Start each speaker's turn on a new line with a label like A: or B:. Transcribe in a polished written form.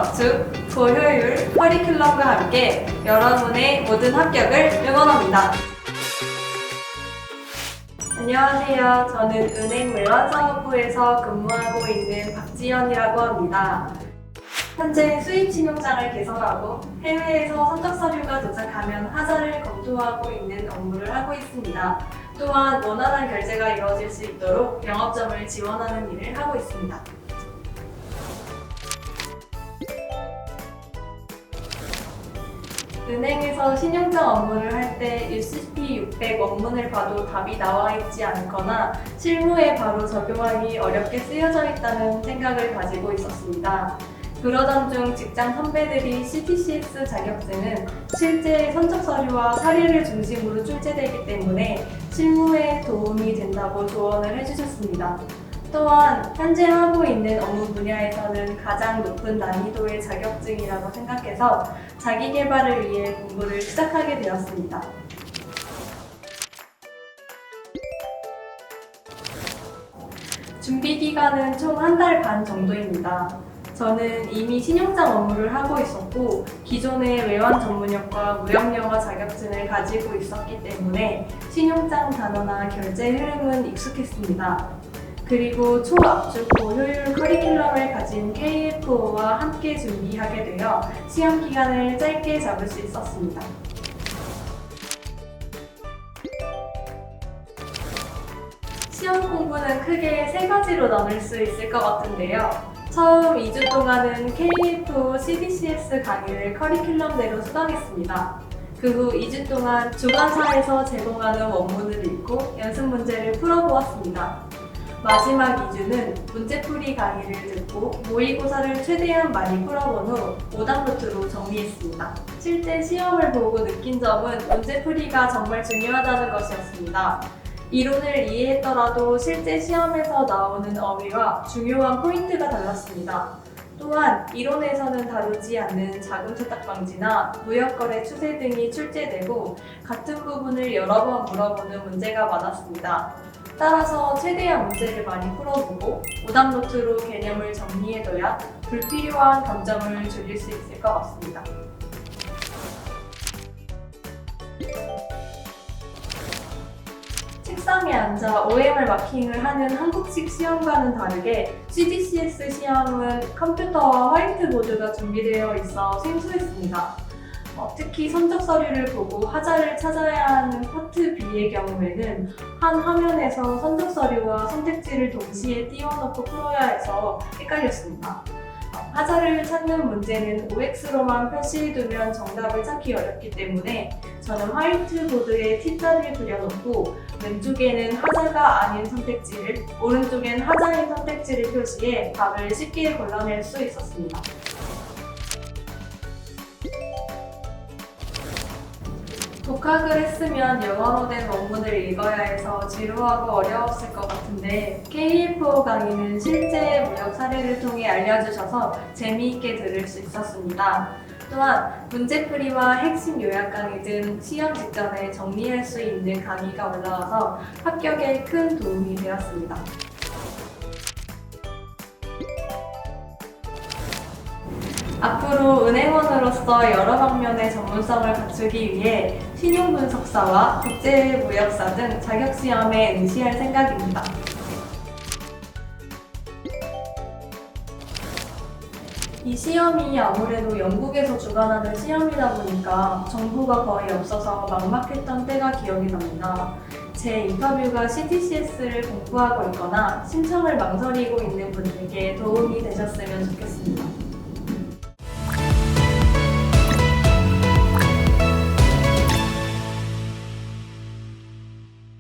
A: 압축, 고효율, 커리큘럼과 함께 여러분의 모든 합격을 응원합니다. 안녕하세요. 저는 은행외환사업부에서 근무하고 있는 박지연이라고 합니다. 현재 수입신용장을 개설하고 해외에서 선적 서류가 도착하면 하자를 검토하고 있는 업무를 하고 있습니다. 또한 원활한 결제가 이루어질 수 있도록 영업점을 지원하는 일을 하고 있습니다. 은행에서 신용장 업무를 할 때 UCP 600 원문을 봐도 답이 나와 있지 않거나 실무에 바로 적용하기 어렵게 쓰여져 있다는 생각을 가지고 있었습니다. 그러던 중 직장 선배들이 CTCS 자격증은 실제 선적 서류와 사례를 중심으로 출제되기 때문에 실무에 도움이 된다고 조언을 해주셨습니다. 또한 현재 하고 있는 업무 분야에서는 가장 높은 난이도의 자격증이라고 생각해서 자기 개발을 위해 공부를 시작하게 되었습니다. 준비 기간은 총 1달 반 정도입니다. 저는 이미 신용장 업무를 하고 있었고 기존의 외환 전문역과 무역영어 자격증을 가지고 있었기 때문에 신용장 단어나 결제 흐름은 익숙했습니다. 그리고 초압축 고효율 커리큘럼을 가진 KFO와 함께 준비하게 되어 시험 기간을 짧게 잡을 수 있었습니다. 시험 공부는 크게 3가지로 나눌 수 있을 것 같은데요. 처음 2주 동안은 KF CDCS 강의를 커리큘럼대로 수강했습니다. 그 후 2주 동안 주관사에서 제공하는 원문을 읽고 연습 문제를 풀어보았습니다. 마지막 2주는 문제풀이 강의를 듣고 모의고사를 최대한 많이 풀어본 후 오답노트로 정리했습니다. 실제 시험을 보고 느낀 점은 문제풀이가 정말 중요하다는 것이었습니다. 이론을 이해했더라도 실제 시험에서 나오는 어휘와 중요한 포인트가 달랐습니다. 또한 이론에서는 다루지 않는 자금 세탁 방지나 무역거래 추세 등이 출제되고 같은 부분을 여러 번 물어보는 문제가 많았습니다. 따라서 최대한 문제를 많이 풀어보고 오답노트로 개념을 정리해둬야 불필요한 감점을 줄일 수 있을 것 같습니다. 책상에 앉아 OMR 마킹을 하는 한국식 시험과는 다르게 CDCS 시험은 컴퓨터와 화이트보드가 준비되어 있어 생소했습니다. 특히 선적 서류를 보고 하자를 찾아야 하는 파트 B의 경우에는 한 화면에서 선적 서류와 선택지를 동시에 띄워놓고 풀어야 해서 헷갈렸습니다. 하자를 찾는 문제는 OX로만 표시해두면 정답을 찾기 어렵기 때문에 저는 화이트보드에 T자를 그려놓고 왼쪽에는 하자가 아닌 선택지를, 오른쪽엔 하자인 선택지를 표시해 답을 쉽게 골라낼 수 있었습니다. 독학을 했으면 영어로 된 원문을 읽어야 해서 지루하고 어려웠을 것 같은데 KF5 강의는 실제 무역 사례를 통해 알려주셔서 재미있게 들을 수 있었습니다. 또한 문제풀이와 핵심 요약 강의 등 시험 직전에 정리할 수 있는 강의가 올라와서 합격에 큰 도움이 되었습니다. 앞으로 은행원으로서 여러 방면의 전문성을 갖추기 위해 신용분석사와 국제무역사 등 자격시험에 응시할 생각입니다. 이 시험이 아무래도 영국에서 주관하는 시험이다 보니까 정보가 거의 없어서 막막했던 때가 기억이 납니다. 제 인터뷰가 CTCS를 공부하고 있거나 신청을 망설이고 있는 분들께 도움이 되셨으면 좋겠습니다.